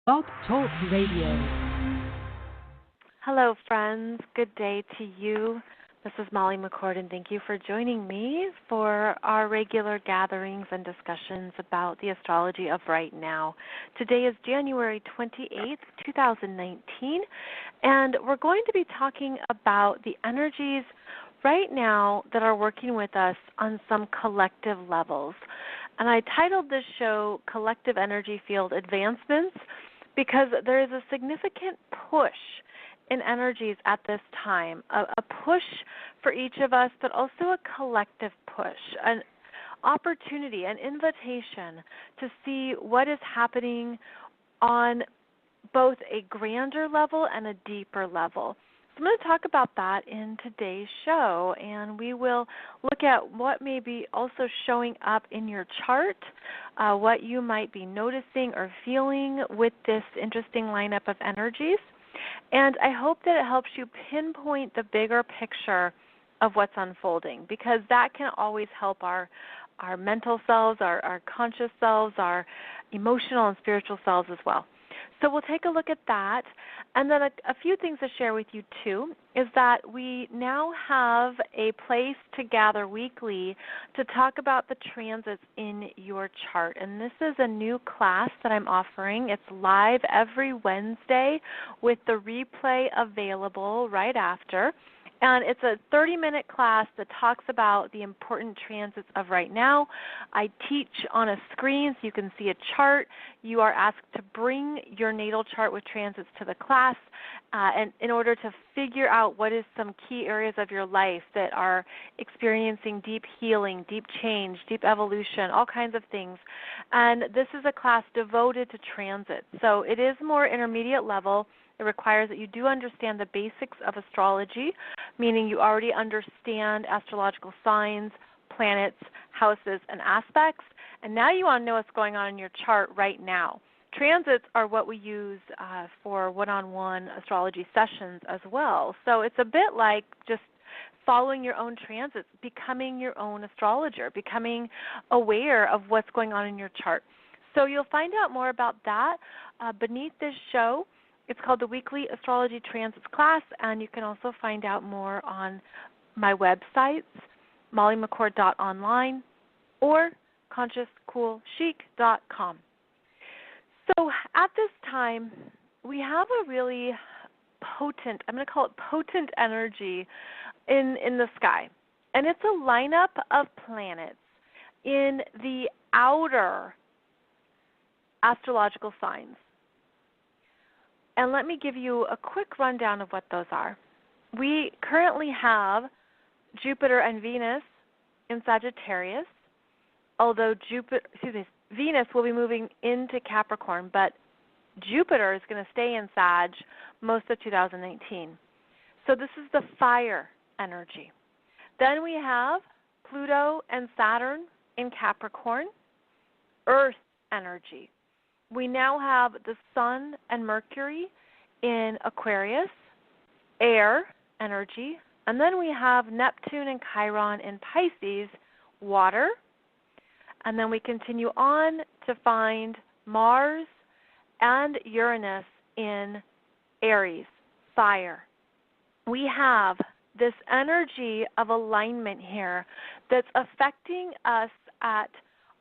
Blog Talk Radio. Hello, friends. Good day to you. This is Molly McCord, and thank you for joining me for our regular gatherings and discussions about the astrology of right now. Today is January 28th, 2019, and we're going to be talking about the energies right now that are working with us on some collective levels. And I titled this show Collective Energy Field Advancements because there is a significant push in energies at this time, a push for each of us, but also a collective push, an opportunity, an invitation to see what is happening on both a grander level and a deeper level. So I'm going to talk about that in today's show, and we will look at what may be also showing up in your chart, what you might be noticing or feeling with this interesting lineup of energies. And I hope that it helps you pinpoint the bigger picture of what's unfolding, because that can always help our mental selves, our conscious selves, our emotional and spiritual selves as well. So we'll take a look at that. And then a few things to share with you, too, is that we now have a place to gather weekly to talk about the transits in your chart. And this is a new class that I'm offering. It's live every Wednesday with the replay available right after. And it's a 30-minute class that talks about the important transits of right now. I teach on a screen so you can see a chart. You are asked to bring your natal chart with transits to the class and in order to figure out what is some key areas of your life that are experiencing deep healing, deep change, deep evolution, all kinds of things. And this is a class devoted to transits. So it is more intermediate level. It requires that you do understand the basics of astrology, meaning you already understand astrological signs, planets, houses, and aspects. And now you want to know what's going on in your chart right now. Transits are what we use for one-on-one astrology sessions as well. So it's a bit like just following your own transits, becoming your own astrologer, becoming aware of what's going on in your chart. So you'll find out more about that beneath this show. It's called the Weekly Astrology Transits class, and you can also find out more on my websites, mollymccord.online or consciouscoolchic.com. So at this time, we have a really potent, I'm going to call it potent energy in the sky. And it's a lineup of planets in the outer astrological signs. And let me give you a quick rundown of what those are. We currently have Jupiter and Venus in Sagittarius, although Venus will be moving into Capricorn, but Jupiter is going to stay in Sag most of 2019. So this is the fire energy. Then we have Pluto and Saturn in Capricorn, earth energy. We now have the Sun and Mercury in Aquarius, air energy, and then we have Neptune and Chiron in Pisces, water, and then we continue on to find Mars and Uranus in Aries, fire. We have this energy of alignment here that's affecting us at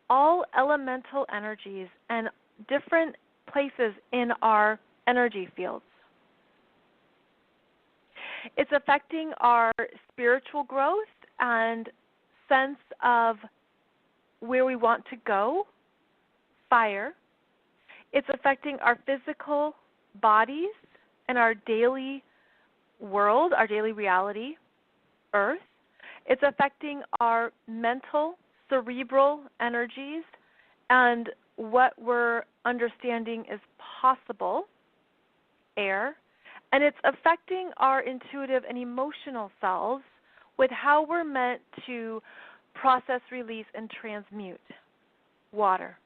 all elemental energies and different places in our energy fields. It's affecting our spiritual growth and sense of where we want to go, fire. It's affecting our physical bodies and our daily world, our daily reality, earth. It's affecting our mental, cerebral energies and what we're understanding is possible, air, and it's affecting our intuitive and emotional selves with how we're meant to process, release, and transmute, water.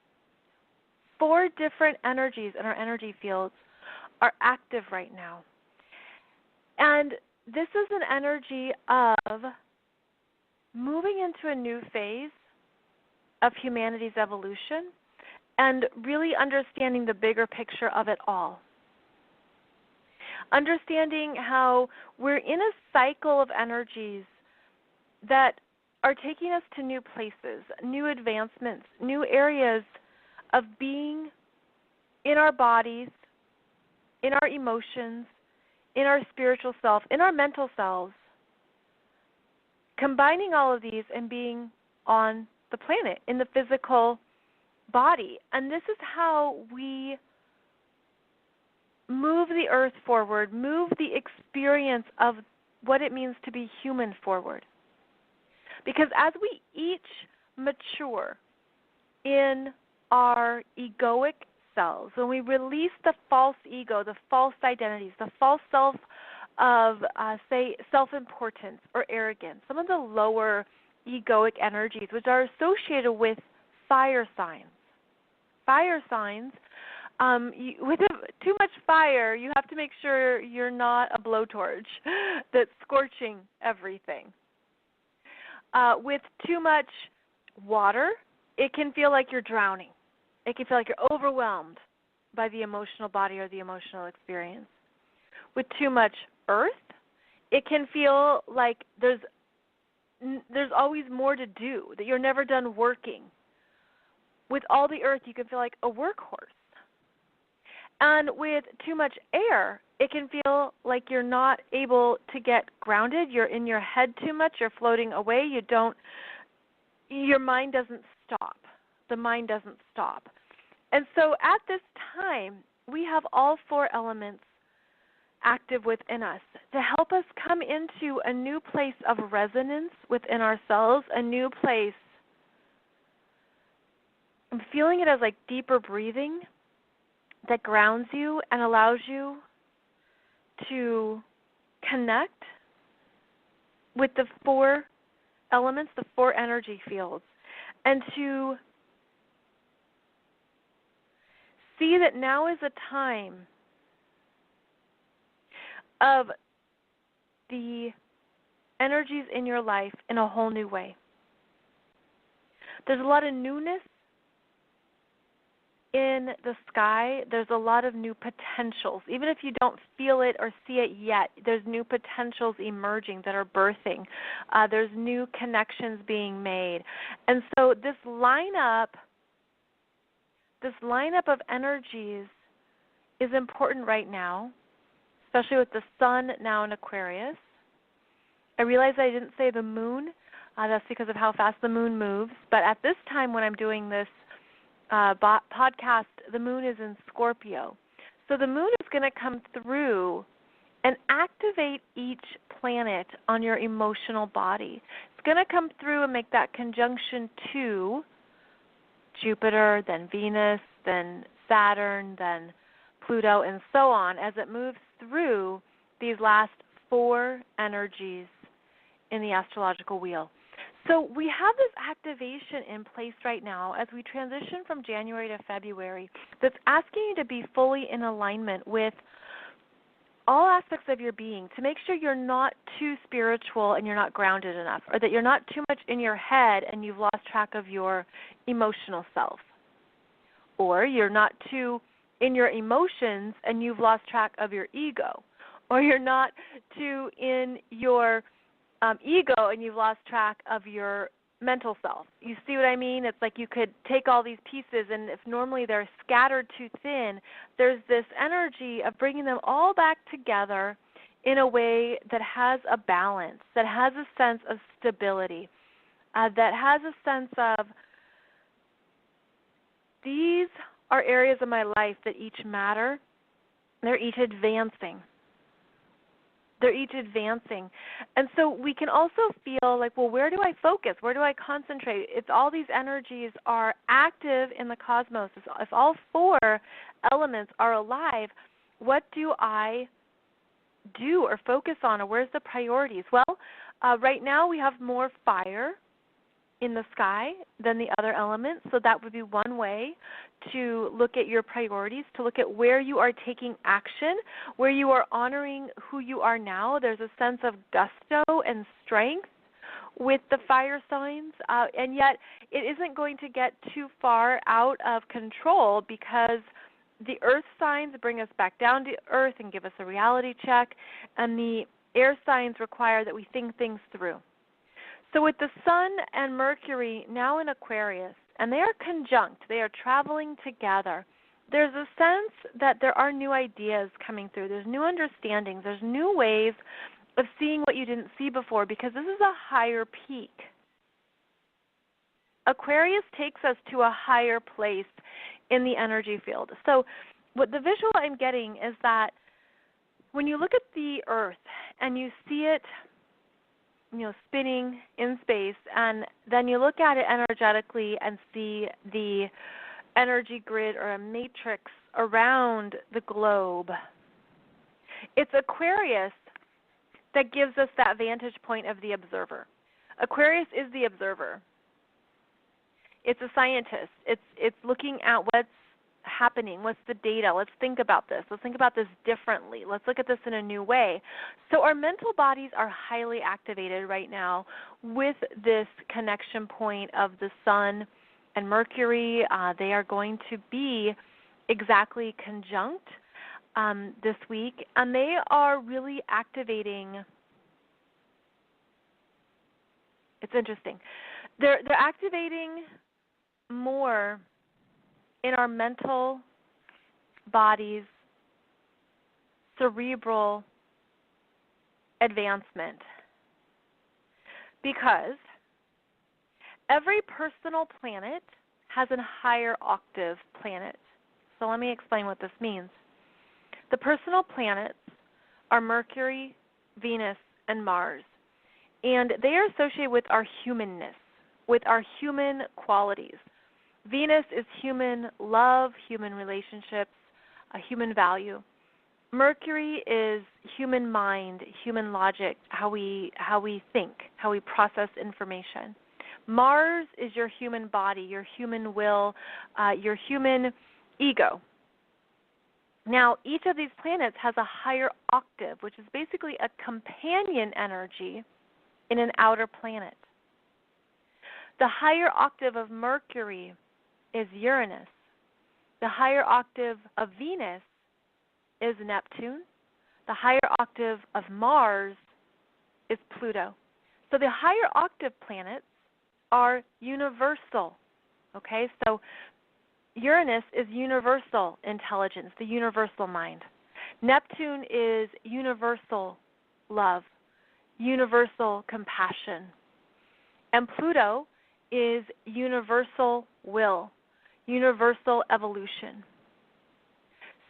4 different energies in our energy fields are active right now. And this is an energy of moving into a new phase of humanity's evolution and really understanding the bigger picture of it all. Understanding how we're in a cycle of energies that are taking us to new places, new advancements, new areas of being in our bodies, in our emotions, in our spiritual self, in our mental selves, combining all of these and being on the planet, in the physical body. And this is how we move the earth forward, move the experience of what it means to be human forward. Because as we each mature in our egoic selves, when we release the false ego, the false identities, the false self of, say, self-importance or arrogance, some of the lower egoic energies which are associated with fire signs. Fire signs, with too much fire, you have to make sure you're not a blowtorch that's scorching everything. With too much water, it can feel like you're drowning. It can feel like you're overwhelmed by the emotional body or the emotional experience. With too much earth, it can feel like there's always more to do, that you're never done working. With all the earth, you can feel like a workhorse. And with too much air, it can feel like you're not able to get grounded. You're in your head too much. You're floating away. Your mind doesn't stop. The mind doesn't stop. And so at this time, we have all four elements active within us to help us come into a new place of resonance within ourselves, a new place. I'm feeling it as like deeper breathing that grounds you and allows you to connect with the four elements, the four energy fields, and to see that now is a time of the energies in your life in a whole new way. There's a lot of newness in the sky. There's a lot of new potentials. Even if you don't feel it or see it yet, there's new potentials emerging that are birthing. There's new connections being made. And so this lineup of energies is important right now, especially with the sun now in Aquarius. I realize I didn't say the moon. That's because of how fast the moon moves. But at this time when I'm doing this podcast, the moon is in Scorpio. So the moon is going to come through and activate each planet on your emotional body. It's going to come through and make that conjunction to Jupiter, then Venus, then Saturn, then Pluto, and so on as it moves through these last four energies in the astrological wheel. So we have this activation in place right now as we transition from January to February that's asking you to be fully in alignment with all aspects of your being to make sure you're not too spiritual and you're not grounded enough, or that you're not too much in your head and you've lost track of your emotional self, or you're not too in your emotions and you've lost track of your ego, or you're not too in your ego and you've lost track of your mental self. You see what I mean? It's like you could take all these pieces, and if normally they're scattered too thin, there's this energy of bringing them all back together in a way that has a balance, that has a sense of stability, that has a sense of these are areas of my life that each matter. They're each advancing. They're each advancing. And so we can also feel like, well, where do I focus? Where do I concentrate? If all these energies are active in the cosmos, if all four elements are alive, what do I do or focus on, or where's the priorities? Well, right now we have more fire in the sky than the other elements, so that would be one way to look at your priorities, to look at where you are taking action, where you are honoring who you are now. There's a sense of gusto and strength with the fire signs, and yet it isn't going to get too far out of control because the earth signs bring us back down to earth and give us a reality check, and the air signs require that we think things through. So with the Sun and Mercury now in Aquarius, and they are conjunct, they are traveling together, there's a sense that there are new ideas coming through. There's new understandings. There's new ways of seeing what you didn't see before because this is a higher peak. Aquarius takes us to a higher place in the energy field. So what the visual I'm getting is that when you look at the earth and you see it, spinning in space, and then you look at it energetically and see the energy grid or a matrix around the globe, it's Aquarius that gives us that vantage point of the observer. Aquarius is the observer. It's a scientist. It's looking at what's happening, what's the data. Let's think about this. Let's think about this differently. Let's look at this in a new way. So our mental bodies are highly activated right now with this connection point of the Sun and Mercury. They are going to be exactly conjunct this week, and they are really activating. It's interesting. They're activating more in our mental bodies, cerebral advancement, because every personal planet has a higher octave planet. So let me explain what this means. The personal planets are Mercury, Venus, and Mars, and they are associated with our humanness, with our human qualities. Venus is human love, human relationships, a human value. Mercury is human mind, human logic, how we think, how we process information. Mars is your human body, your human will, your human ego. Now, each of these planets has a higher octave, which is basically a companion energy in an outer planet. The higher octave of Mercury is Uranus. The higher octave of Venus is Neptune. The higher octave of Mars is Pluto. So the higher octave planets are universal. Okay, so Uranus is universal intelligence, the universal mind. Neptune is universal love, universal compassion. And Pluto is universal will, universal evolution.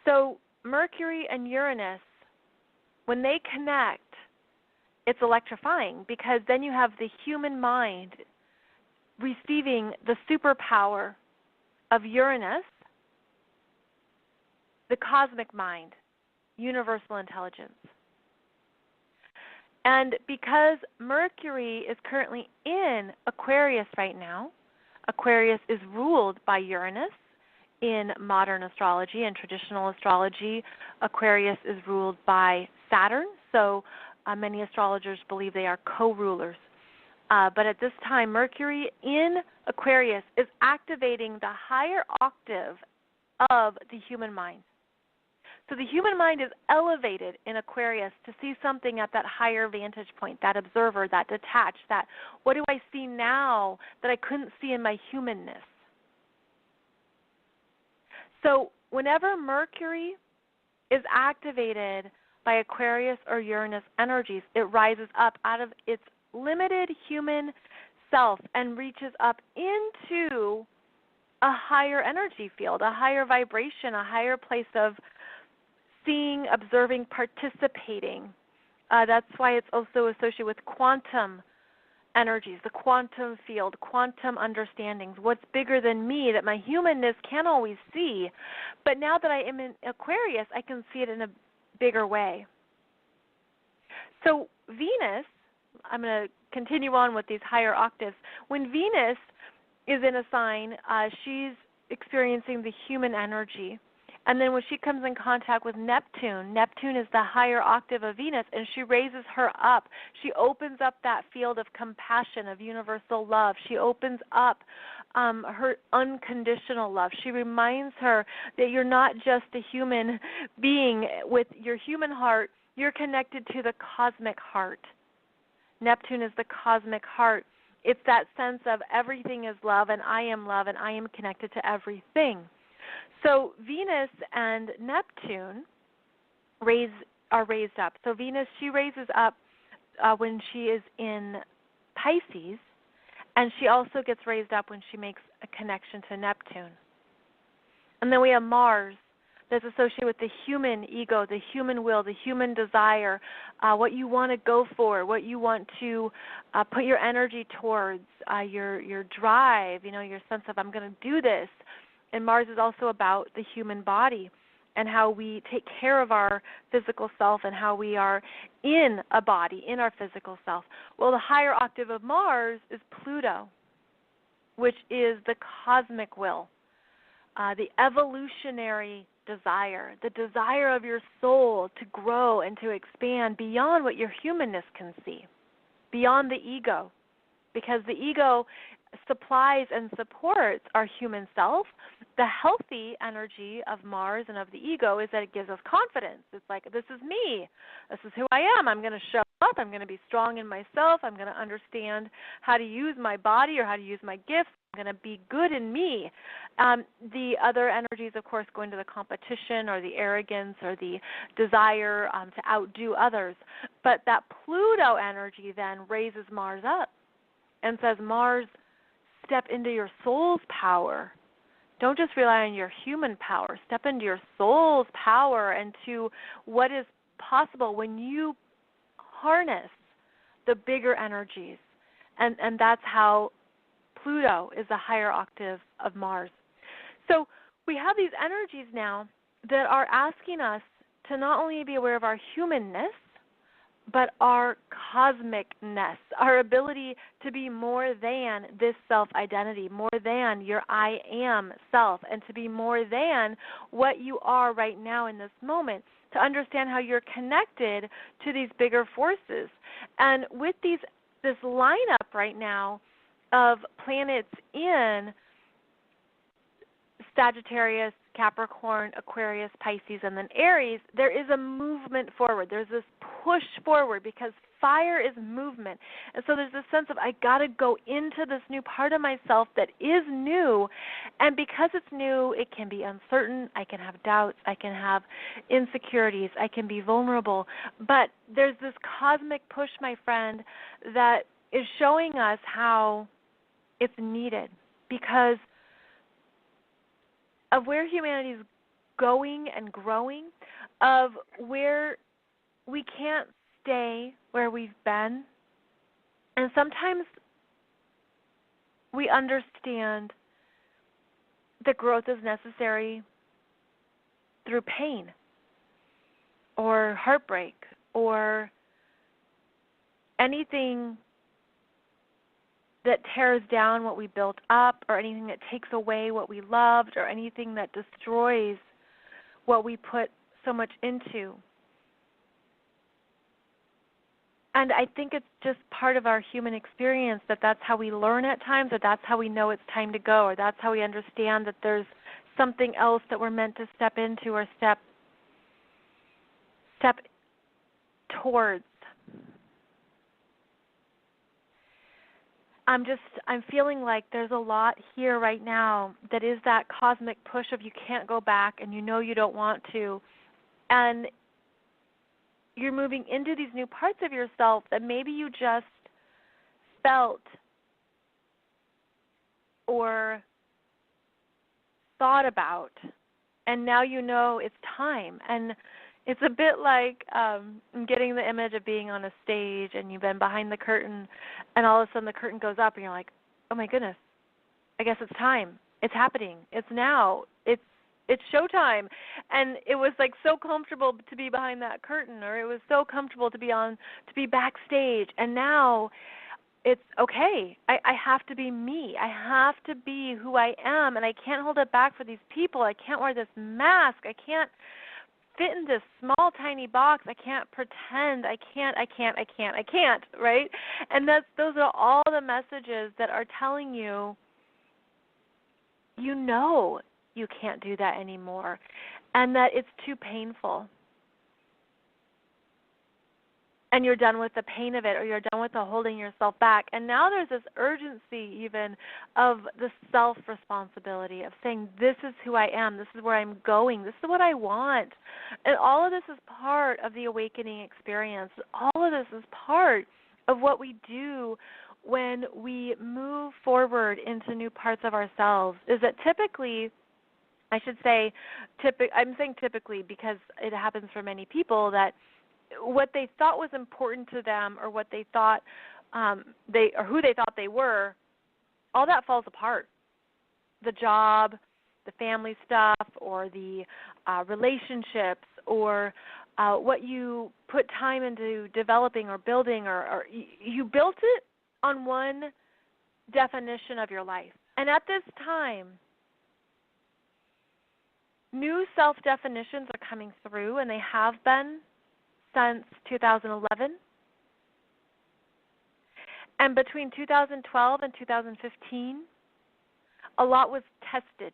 So Mercury and Uranus, when they connect, it's electrifying because then you have the human mind receiving the superpower of Uranus, the cosmic mind, universal intelligence. And because Mercury is currently in Aquarius right now, Aquarius is ruled by Uranus in modern astrology and traditional astrology. Aquarius is ruled by Saturn, so many astrologers believe they are co-rulers. But at this time, Mercury in Aquarius is activating the higher octave of the human mind. So the human mind is elevated in Aquarius to see something at that higher vantage point, that observer, that detached, that what do I see now that I couldn't see in my humanness? So whenever Mercury is activated by Aquarius or Uranus energies, it rises up out of its limited human self and reaches up into a higher energy field, a higher vibration, a higher place of seeing, observing, participating. That's why it's also associated with quantum energies, the quantum field, quantum understandings, what's bigger than me that my humanness can't always see. But now that I am in Aquarius, I can see it in a bigger way. So Venus, I'm going to continue on with these higher octaves. When Venus is in a sign, she's experiencing the human energy. And then when she comes in contact with Neptune, Neptune is the higher octave of Venus, and she raises her up. She opens up that field of compassion, of universal love. She opens up her unconditional love. She reminds her that you're not just a human being with your human heart. You're connected to the cosmic heart. Neptune is the cosmic heart. It's that sense of everything is love, and I am connected to everything. So Venus and Neptune are raised up. So Venus, she raises up when she is in Pisces, and she also gets raised up when she makes a connection to Neptune. And then we have Mars, that's associated with the human ego, the human will, the human desire, what you want to go for, what you want to put your energy towards, your drive, your sense of I'm going to do this. And Mars is also about the human body and how we take care of our physical self and how we are in a body, in our physical self. Well, the higher octave of Mars is Pluto, which is the cosmic will, the evolutionary desire, the desire of your soul to grow and to expand beyond what your humanness can see, beyond the ego, because the ego supplies and supports our human self. The healthy energy of Mars and of the ego is that it gives us confidence. It's like, this is me. This is who I am. I'm going to show up. I'm going to be strong in myself. I'm going to understand how to use my body or how to use my gifts. I'm going to be good in me. The other energies, of course, go into the competition or the arrogance or the desire to outdo others. But that Pluto energy then raises Mars up and says, Mars, step into your soul's power. Don't just rely on your human power. Step into your soul's power and to what is possible when you harness the bigger energies. And that's how Pluto is the higher octave of Mars. So we have these energies now that are asking us to not only be aware of our humanness, but our cosmicness, our ability to be more than this self-identity, more than your I am self, and to be more than what you are right now in this moment, to understand how you're connected to these bigger forces. And with this lineup right now of planets in Sagittarius, Capricorn, Aquarius, Pisces, and then Aries, there is a movement forward. There's this push forward because fire is movement. And so there's this sense of I got to go into this new part of myself that is new. And because it's new, it can be uncertain. I can have doubts. I can have insecurities. I can be vulnerable. But there's this cosmic push, my friend, that is showing us how it's needed because of where humanity is going and growing, of where we can't stay where we've been. And sometimes we understand that growth is necessary through pain or heartbreak or anything that tears down what we built up or anything that takes away what we loved or anything that destroys what we put so much into. And I think it's just part of our human experience that that's how we learn at times, or that's how we know it's time to go, or that's how we understand that there's something else that we're meant to step into or step towards. I'm feeling like there's a lot here right now that is that cosmic push of you can't go back and you know you don't want to. And you're moving into these new parts of yourself that maybe you just felt or thought about. And now you know it's time. And it's a bit like getting the image of being on a stage and you've been behind the curtain and all of a sudden the curtain goes up and you're like, oh my goodness, I guess it's time. It's happening. It's now. It's showtime. And it was like so comfortable to be behind that curtain, or it was so comfortable to be backstage. And now it's okay. I have to be me. I have to be who I am, and I can't hold it back for these people. I can't wear this mask. I can't fit in this small, tiny box. I can't pretend. I can't, right? And those are all the messages that are telling you, you can't do that anymore, and that it's too painful. And you're done with the pain of it, or you're done with the holding yourself back. And now there's this urgency even of the self-responsibility of saying, this is who I am, this is where I'm going, this is what I want. And all of this is part of the awakening experience. All of this is part of what we do when we move forward into new parts of ourselves, is that typically, I should say, I'm saying typically because it happens for many people, that what they thought was important to them, or what they thought or who they thought they were, all that falls apart. The job, the family stuff, or the relationships, or what you put time into developing or building, or you built it on one definition of your life. And at this time, new self-definitions are coming through, and they have been since 2011. And between 2012 and 2015, a lot was tested.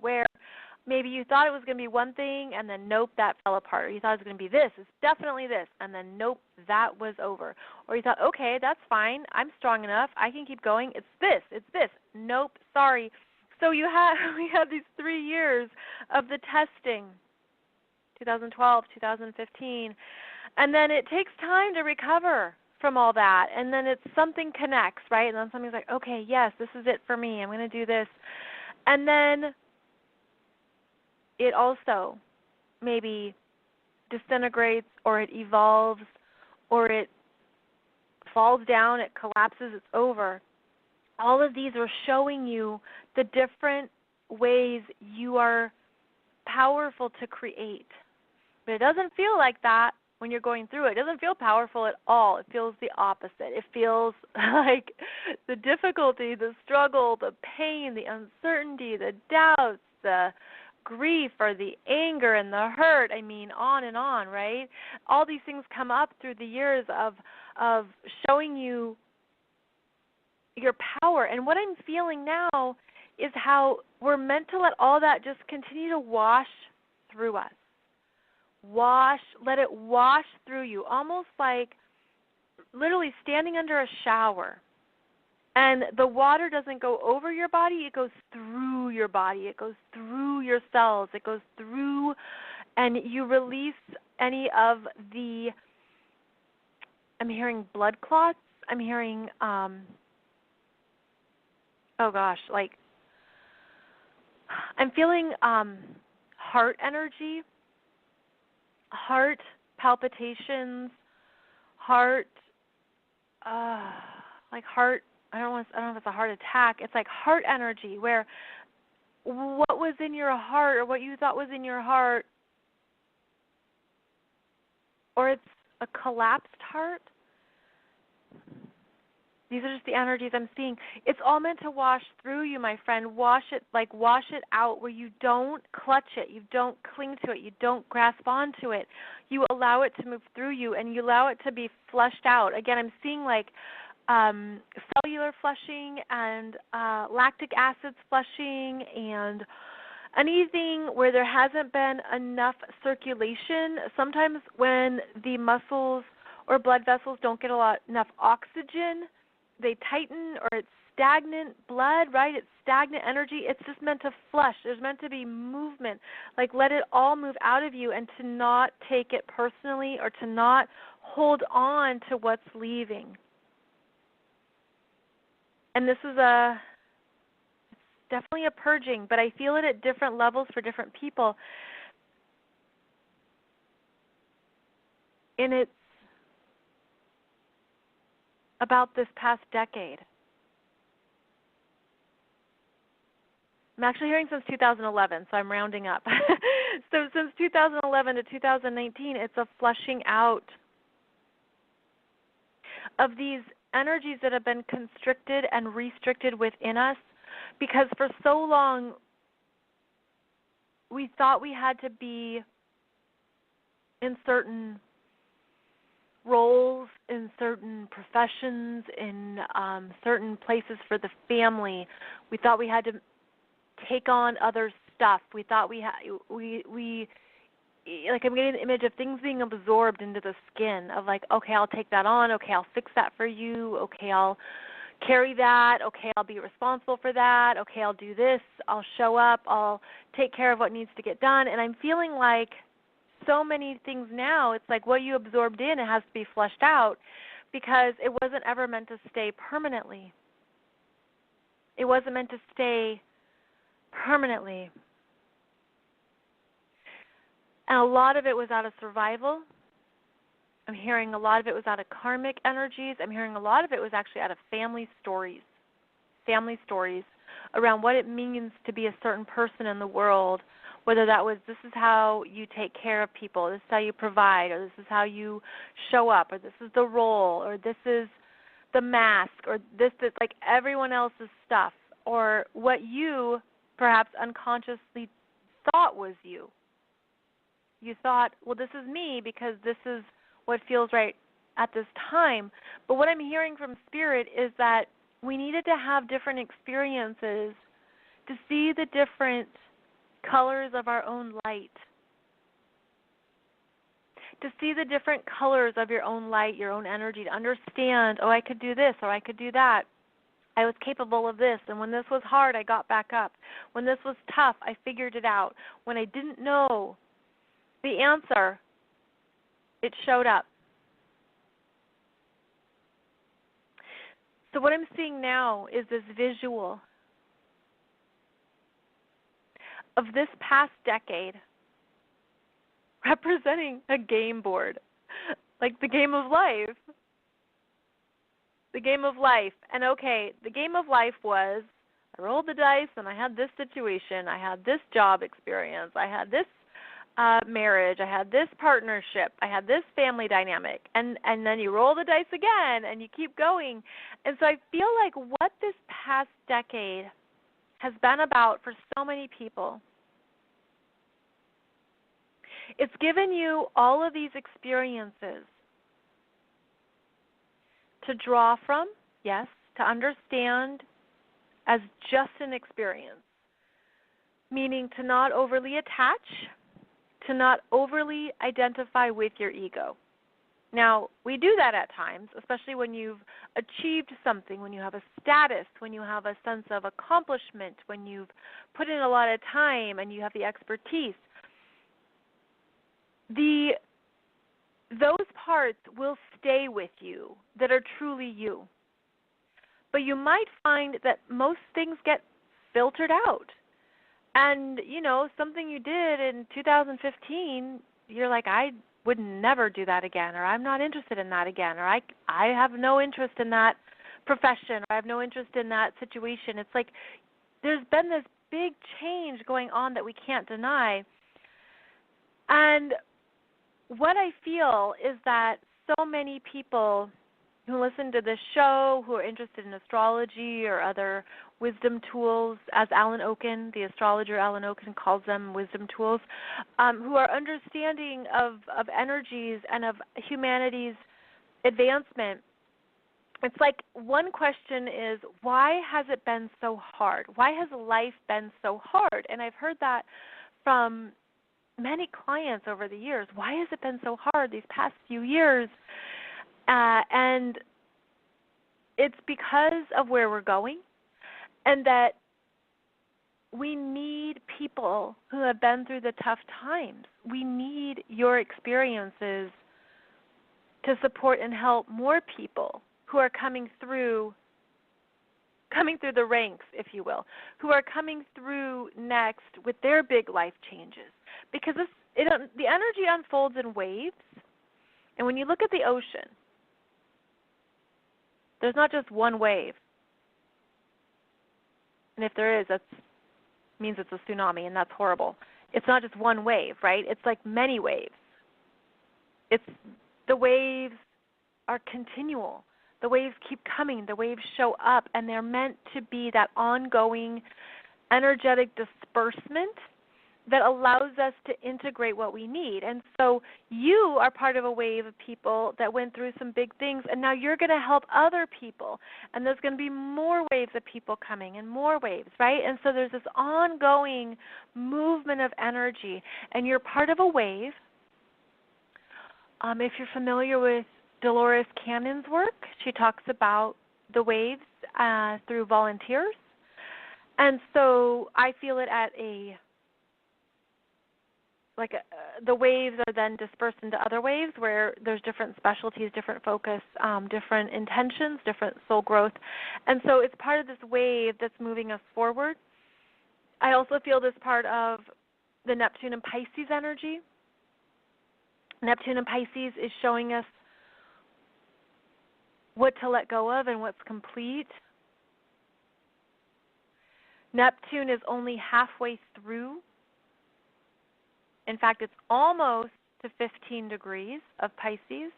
Where maybe you thought it was going to be one thing, and then nope, that fell apart. Or you thought it was going to be this, it's definitely this, and then nope, that was over. Or you thought, okay, that's fine, I'm strong enough, I can keep going, it's this, nope, sorry. So we had these 3 years of the testing, 2012, 2015, and then it takes time to recover from all that, and then something connects, right? And then something's like, okay, yes, this is it for me, I'm going to do this. And then it also maybe disintegrates, or it evolves, or it falls down, it collapses, it's over. All of these are showing you the different ways you are powerful to create. But it doesn't feel like that when you're going through it. It doesn't feel powerful at all. It feels the opposite. It feels like the difficulty, the struggle, the pain, the uncertainty, the doubts, the grief, or the anger and the hurt. I mean, on and on, right? All these things come up through the years of showing you your power. And what I'm feeling now is how we're meant to let all that just continue to wash through us. Let it wash through you, almost like literally standing under a shower. And the water doesn't go over your body, it goes through your body, it goes through your cells, it goes through, and you release any of the, I'm hearing blood clots, I'm hearing, like, I'm feeling heart energy, heart palpitations, heart, like heart, I don't know if it's a heart attack. It's like heart energy, where what was in your heart, or what you thought was in your heart, or it's a collapsed heart. These are just the energies I'm seeing. It's all meant to wash through you, my friend. Wash it out, where you don't clutch it, you don't cling to it, you don't grasp onto it. You allow it to move through you, and you allow it to be flushed out. Again, I'm seeing like cellular flushing and lactic acids flushing, and anything where there hasn't been enough circulation. Sometimes when the muscles or blood vessels don't get enough oxygen, they tighten, or it's stagnant blood, right? It's stagnant energy. It's just meant to flush. There's meant to be movement. Like, let it all move out of you, and to not take it personally, or to not hold on to what's leaving. And this is it's definitely a purging, but I feel it at different levels for different people. And it's about this past decade. I'm actually hearing since 2011, so I'm rounding up. So since 2011 to 2019, it's a flushing out of these energies that have been constricted and restricted within us, because for so long we thought we had to be in certain roles, in certain professions, in certain places for the family. We thought we had to take on other stuff. We thought we like, I'm getting the image of things being absorbed into the skin of like, okay, I'll take that on. Okay, I'll fix that for you. Okay, I'll carry that. Okay, I'll be responsible for that. Okay, I'll do this. I'll show up. I'll take care of what needs to get done. And I'm feeling like so many things now, it's like what you absorbed in, it has to be flushed out, because it wasn't ever meant to stay permanently. It wasn't meant to stay permanently. And a lot of it was out of survival. I'm hearing a lot of it was out of karmic energies. I'm hearing a lot of it was actually out of family stories around what it means to be a certain person in the world, whether that was this is how you take care of people, this is how you provide, or this is how you show up, or this is the role, or this is the mask, or this is like everyone else's stuff, or what you perhaps unconsciously thought was you. You thought, well, this is me because this is what feels right at this time. But what I'm hearing from Spirit is that we needed to have different experiences to see the different colors of our own light, to see the different colors of your own light, your own energy, to understand, oh, I could do this or I could do that. I was capable of this, and when this was hard, I got back up. When this was tough, I figured it out. When I didn't know the answer, it showed up. So what I'm seeing now is this visual of this past decade representing a game board, like the game of life. The game of life. And okay, the game of life was I rolled the dice and I had this situation, I had this job experience, I had this marriage, I had this partnership, I had this family dynamic, and then you roll the dice again and you keep going. And so I feel like what this past decade has been about for so many people, it's given you all of these experiences to draw from, yes, to understand as just an experience, meaning to not overly attach, to not overly identify with your ego. Now, we do that at times, especially when you've achieved something, when you have a status, when you have a sense of accomplishment, when you've put in a lot of time and you have the expertise. Those parts will stay with you that are truly you. But you might find that most things get filtered out. And, you know, something you did in 2015, you're like, I would never do that again, or I'm not interested in that again, or I have no interest in that profession, or I have no interest in that situation. It's like there's been this big change going on that we can't deny. And what I feel is that so many people who listen to this show, who are interested in astrology or other wisdom tools, as Alan Oken, the astrologer Alan Oken, calls them wisdom tools, who are understanding of energies and of humanity's advancement. It's like one question is, why has it been so hard? Why has life been so hard? And I've heard that from many clients over the years. Why has it been so hard these past few years? And it's because of where we're going, and that we need people who have been through the tough times. We need your experiences to support and help more people who are coming through the ranks, if you will, who are coming through next with their big life changes. Because the energy unfolds in waves, and when you look at the ocean, there's not just one wave. And if there is, that means it's a tsunami, and that's horrible. It's not just one wave, right? It's like many waves. The waves are continual. The waves keep coming. The waves show up, and they're meant to be that ongoing energetic disbursement that allows us to integrate what we need. And so you are part of a wave of people that went through some big things, and now you're going to help other people. And there's going to be more waves of people coming and more waves, right? And so there's this ongoing movement of energy, and you're part of a wave. If you're familiar with Dolores Cannon's work, she talks about the waves through volunteers. And so I feel it at the waves are then dispersed into other waves where there's different specialties, different focus, different intentions, different soul growth. And so it's part of this wave that's moving us forward. I also feel this part of the Neptune and Pisces energy. Neptune and Pisces is showing us what to let go of and what's complete. Neptune is only halfway through. In fact, it's almost to 15 degrees of Pisces.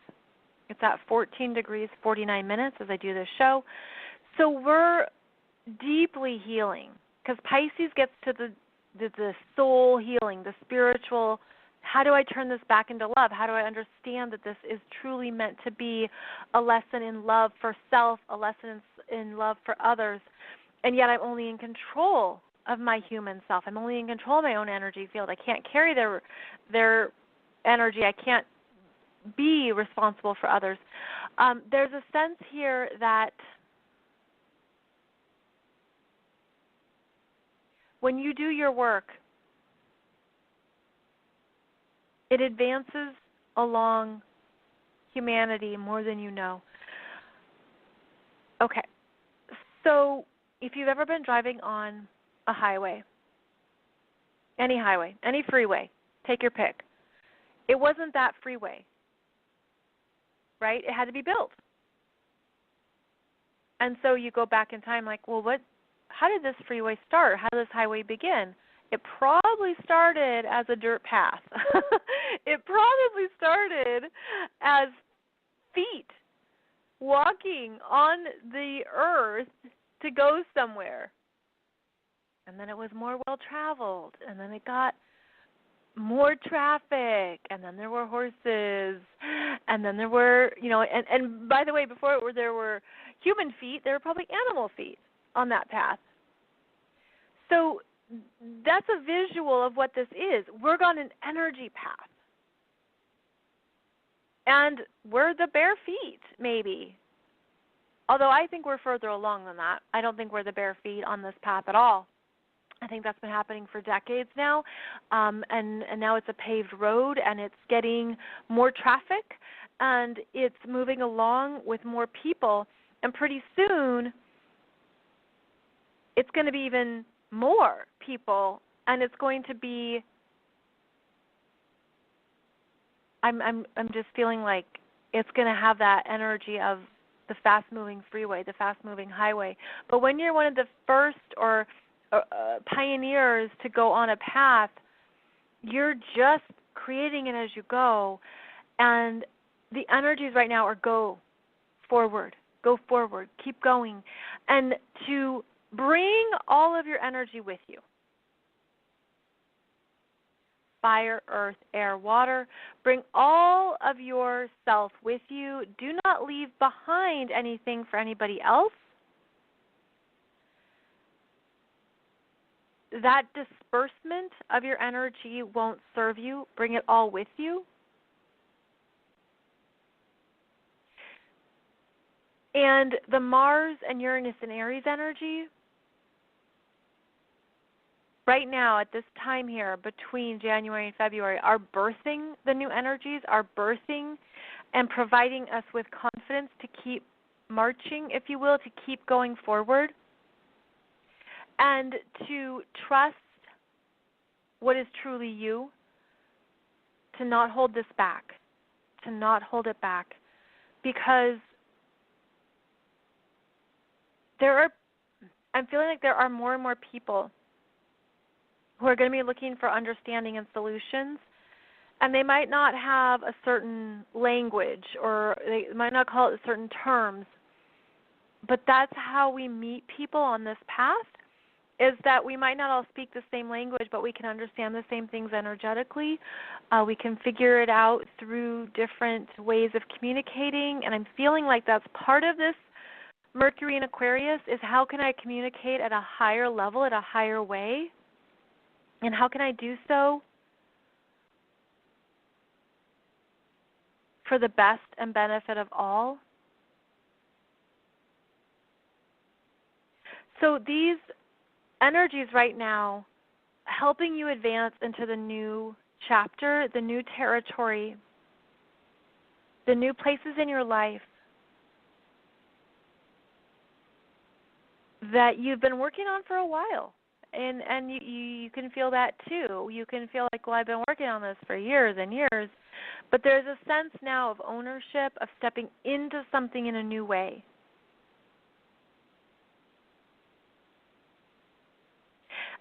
It's at 14 degrees, 49 minutes as I do this show. So we're deeply healing because Pisces gets to the soul healing, the spiritual. How do I turn this back into love? How do I understand that this is truly meant to be a lesson in love for self, a lesson in love for others, and yet I'm only in control of my human self. I'm only in control of my own energy field. I can't carry their energy. I can't be responsible for others. There's a sense here that when you do your work, it advances along humanity more than you know. Okay, so if you've ever been driving on a highway, any freeway, take your pick. It wasn't that freeway, right? It had to be built. And so you go back in time like, well, how did this freeway start? How did this highway begin? It probably started as a dirt path. It probably started as feet walking on the earth to go somewhere. And then it was more well-traveled, and then it got more traffic, and then there were horses, and then there were, and by the way, before there were human feet, there were probably animal feet on that path. So that's a visual of what this is. We're on an energy path. And we're the bare feet, maybe. Although I think we're further along than that. I don't think we're the bare feet on this path at all. I think that's been happening for decades now, and now it's a paved road, and it's getting more traffic, and it's moving along with more people, and pretty soon it's going to be even more people, and it's going to be, I'm just feeling like it's going to have that energy of the fast-moving freeway, the fast-moving highway. But when you're one of the first or pioneers to go on a path, you're just creating it as you go, and the energies right now are go forward, keep going, and to bring all of your energy with you. Fire, earth, air, water. Bring all of yourself with you. Do not leave behind anything for anybody else. That disbursement of your energy won't serve you. Bring it all with you. And the Mars and Uranus and Aries energy, right now at this time here between January and February, are birthing the new energies, are birthing and providing us with confidence to keep marching, if you will, to keep going forward. And to trust what is truly you, to not hold this back, to not hold it back, because I'm feeling like there are more and more people who are going to be looking for understanding and solutions, and they might not have a certain language, or they might not call it certain terms, but that's how we meet people on this path, is that we might not all speak the same language, but we can understand the same things energetically. We can figure it out through different ways of communicating, and I'm feeling like that's part of this Mercury in Aquarius, is how can I communicate at a higher level, at a higher way, and how can I do so for the best and benefit of all. So these energies right now helping you advance into the new chapter, the new territory, the new places in your life that you've been working on for a while. And you can feel that too. You can feel like, well, I've been working on this for years and years. But there's a sense now of ownership, of stepping into something in a new way.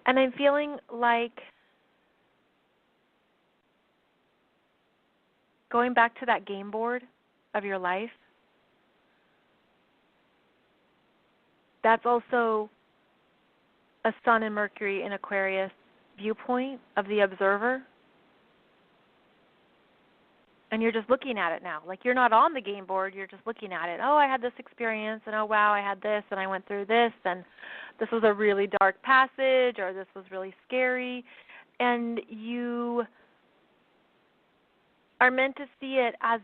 And I'm feeling like going back to that game board of your life, that's also a Sun and Mercury in Aquarius viewpoint of the observer. And you're just looking at it now. Like, you're not on the game board, you're just looking at it. Oh, I had this experience, and oh, wow, I had this, and I went through this, and this was a really dark passage, or this was really scary. And you are meant to see it as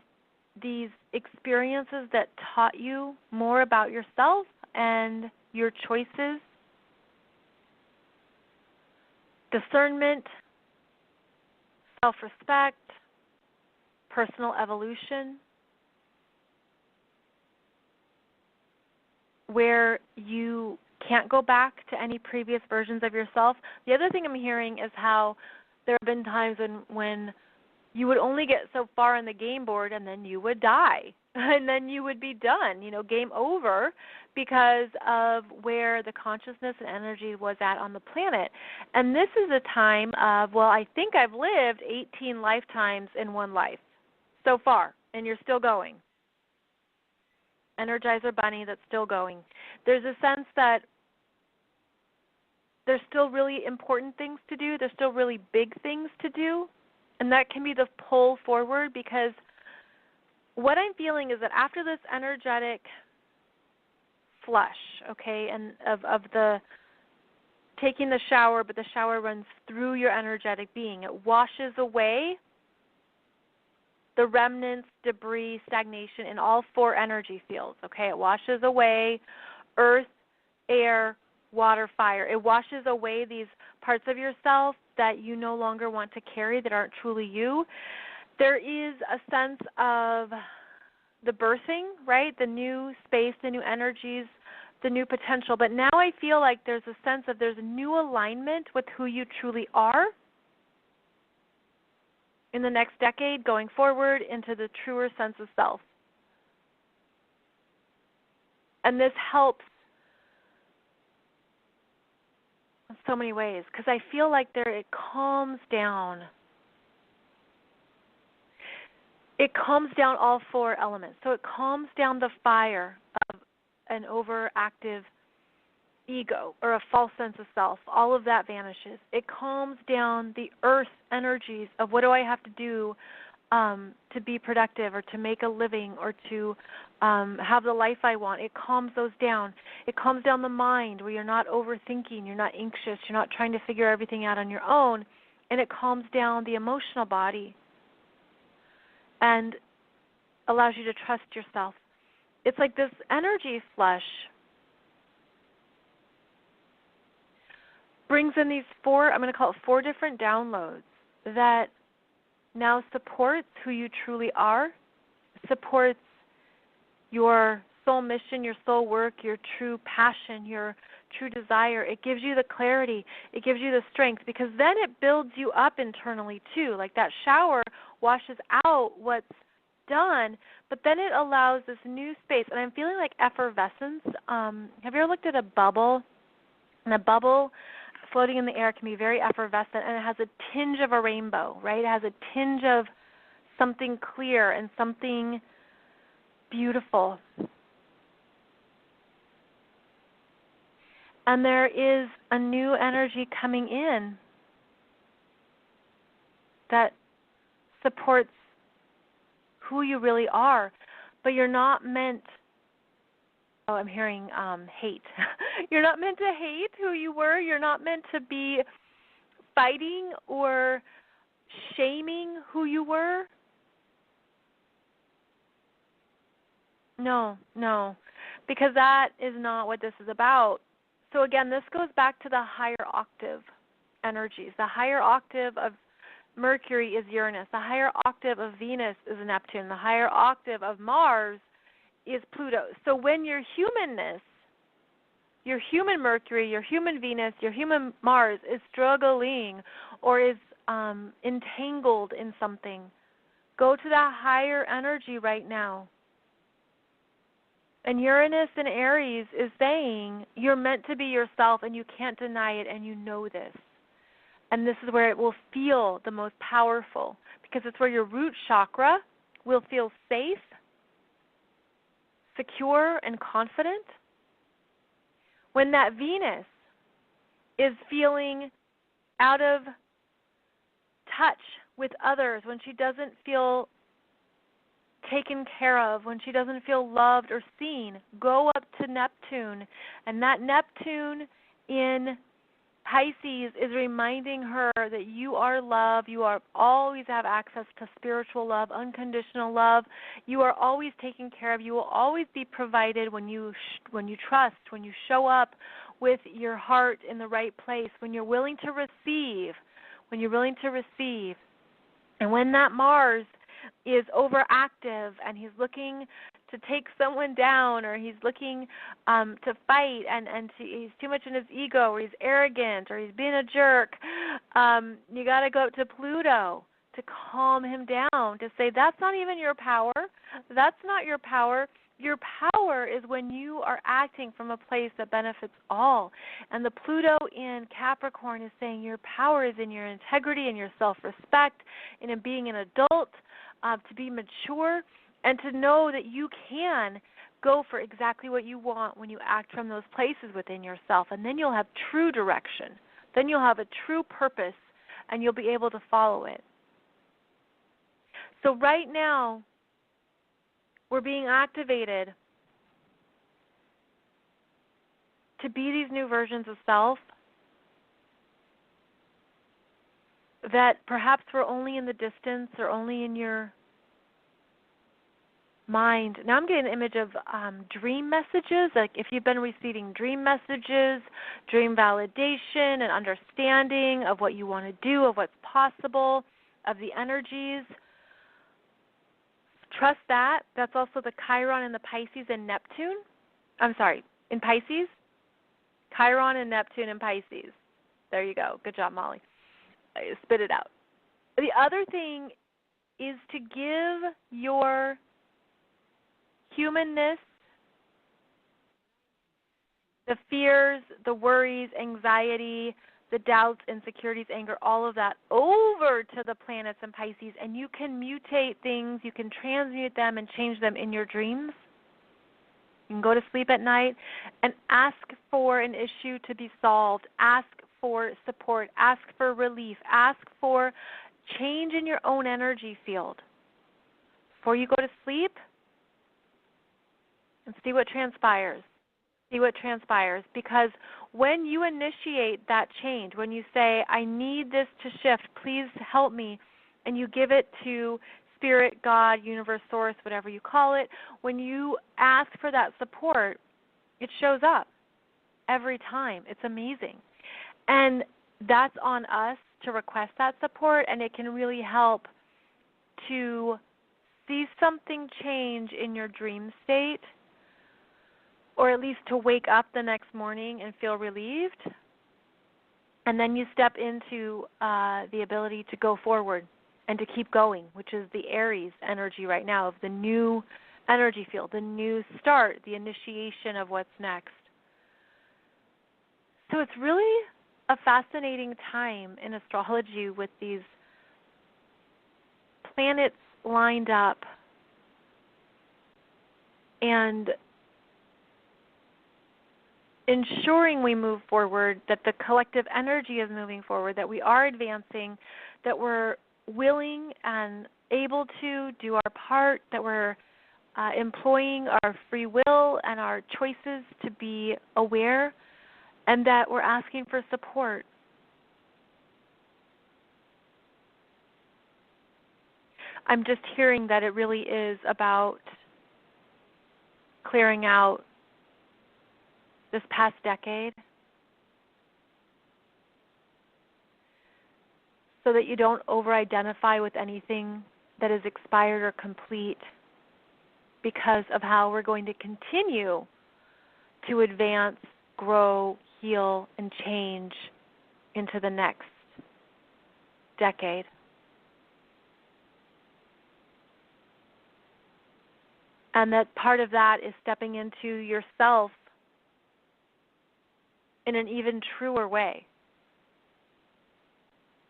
these experiences that taught you more about yourself and your choices, discernment, self-respect, personal evolution, where you can't go back to any previous versions of yourself. The other thing I'm hearing is how there have been times when you would only get so far on the game board and then you would die. And then you would be done, game over, because of where the consciousness and energy was at on the planet. And this is a time of, well, I think I've lived 18 lifetimes in one life so far, and you're still going. Energizer Bunny that's still going. There's a sense that there's still really important things to do. There's still really big things to do. And that can be the pull forward, because what I'm feeling is that after this energetic flush, okay, and of the taking the shower, but the shower runs through your energetic being, it washes away the remnants, debris, stagnation in all four energy fields, okay? It washes away earth, air, water, fire. It washes away these parts of yourself that you no longer want to carry, that aren't truly you. There is a sense of the birthing, right? The new space, the new energies, the new potential. But now I feel like there's a sense of there's a new alignment with who you truly are in the next decade, going forward into the truer sense of self. And this helps in so many ways, because I feel like it calms down. It calms down all four elements. So it calms down the fire of an overactive ego or a false sense of self. All of that vanishes. It calms down the earth energies of what do I have to do to be productive or to make a living or to have the life I want. It calms those down. It calms down the mind where you're not overthinking, you're not anxious, you're not trying to figure everything out on your own. And it calms down the emotional body and allows you to trust yourself. It's like this energy flush brings in these four, I'm going to call it 4 different downloads that now supports who you truly are, supports your soul mission, your soul work, your true passion, your true desire. It gives you the clarity. It gives you the strength, because then it builds you up internally too. Like that shower washes out what's done, but then it allows this new space. And I'm feeling like effervescence. Have you ever looked at a bubble? And a bubble floating in the air can be very effervescent, and it has a tinge of a rainbow, right? It has a tinge of something clear and something beautiful. And there is a new energy coming in that supports who you really are. But you're not meant, oh, I'm hearing hate. You're not meant to hate who you were. You're not meant to be fighting or shaming who you were. No, because that is not what this is about. So again, this goes back to the higher octave energies. The higher octave of Mercury is Uranus. The higher octave of Venus is Neptune. The higher octave of Mars is Pluto. So when your humanness, your human Mercury, your human Venus, your human Mars is struggling or is entangled in something, go to that higher energy right now. And Uranus in Aries is saying you're meant to be yourself and you can't deny it, and you know this. And this is where it will feel the most powerful, because it's where your root chakra will feel safe, secure, and confident. When that Venus is feeling out of touch with others, when she doesn't feel taken care of, when she doesn't feel loved or seen, go up to Neptune. And that Neptune in Pisces is reminding her that you are loved. You are always have access to spiritual love, unconditional love. You are always taken care of. You will always be provided when you trust, when you show up with your heart in the right place, when you're willing to receive, And when that Mars is overactive and he's looking to take someone down, or he's looking to fight, and he's too much in his ego, or he's arrogant, or he's being a jerk, you got to go up to Pluto to calm him down, to say that's not even your power. That's not your power. Your power is when you are acting from a place that benefits all. And the Pluto in Capricorn is saying your power is in your integrity and your self-respect, and in being an adult, to be mature, and to know that you can go for exactly what you want when you act from those places within yourself. And then you'll have true direction. Then you'll have a true purpose, and you'll be able to follow it. So right now, we're being activated to be these new versions of self that perhaps were only in the distance or only in your mind. Now I'm getting an image of dream messages, like if you've been receiving dream messages, dream validation and understanding of what you want to do, of what's possible, of the energies. Trust that. That's also the Chiron and the Pisces and Neptune. I'm sorry, in Pisces. Chiron and Neptune in Pisces. There you go. Good job, Molly. Spit it out. The other thing is to give your humanness, the fears, the worries, anxiety, the doubts, insecurities, anger, all of that over to the planets in Pisces, and you can mutate things, you can transmute them and change them in your dreams. You can go to sleep at night and ask for an issue to be solved, ask for support, ask for relief, ask for change in your own energy field. Before you go to sleep, and see what transpires. See what transpires. Because when you initiate that change, when you say, I need this to shift, please help me, and you give it to Spirit, God, Universe, Source, whatever you call it, when you ask for that support, it shows up every time. It's amazing. And that's on us to request that support, and it can really help to see something change in your dream state, or at least to wake up the next morning and feel relieved. And then you step into the ability to go forward and to keep going, which is the Aries energy right now of the new energy field, the new start, the initiation of what's next. So it's really a fascinating time in astrology with these planets lined up. And ensuring we move forward, that the collective energy is moving forward, that we are advancing, that we're willing and able to do our part, that we're employing our free will and our choices to be aware, and that we're asking for support. I'm just hearing that it really is about clearing out this past decade so that you don't over-identify with anything that is expired or complete, because of how we're going to continue to advance, grow, heal, and change into the next decade. And that part of that is stepping into yourself in an even truer way.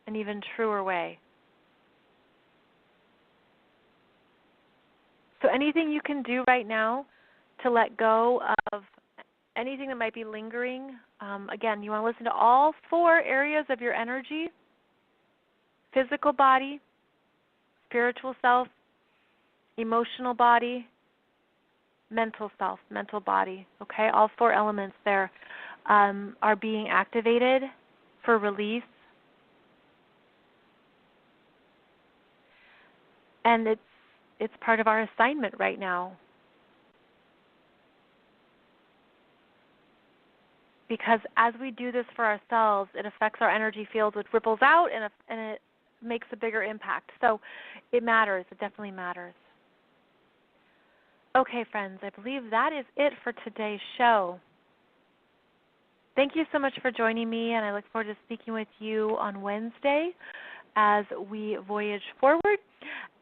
An even truer way. So anything you can do right now to let go of anything that might be lingering. Again, you want to listen to all 4 areas of your energy: physical body, spiritual self, emotional body, mental self, mental body. Okay, all 4 elements there are being activated for release. And it's part of our assignment right now. Because as we do this for ourselves, it affects our energy fields, which ripples out, and it makes a bigger impact. So it matters. It definitely matters. Okay, friends, I believe that is it for today's show. Thank you so much for joining me, and I look forward to speaking with you on Wednesday as we voyage forward.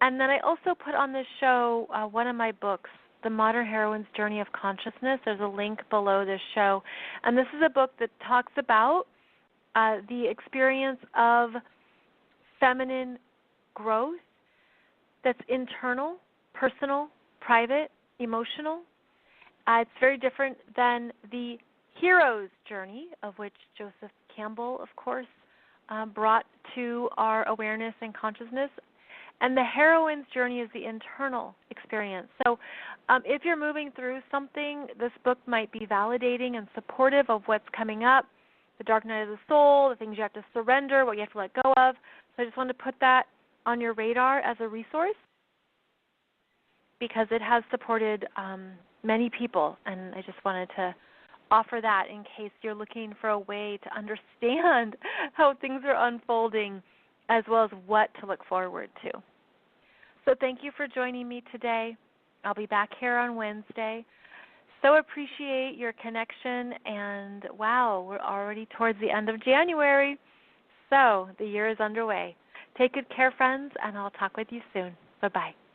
And then I also put on this show one of my books, The Modern Heroine's Journey of Consciousness. There's a link below this show. And this is a book that talks about the experience of feminine growth that's internal, personal, private, emotional. It's very different than the hero's journey, of which Joseph Campbell, of course, brought to our awareness and consciousness. And the heroine's journey is the internal experience. So if you're moving through something, this book might be validating and supportive of what's coming up, the dark night of the soul, the things you have to surrender, what you have to let go of. So I just wanted to put that on your radar as a resource, because it has supported many people, and I just wanted to offer that in case you're looking for a way to understand how things are unfolding, as well as what to look forward to. So thank you for joining me today. I'll be back here on Wednesday. So appreciate your connection, and wow, we're already towards the end of January. So the year is underway. Take good care, friends, and I'll talk with you soon. Bye-bye.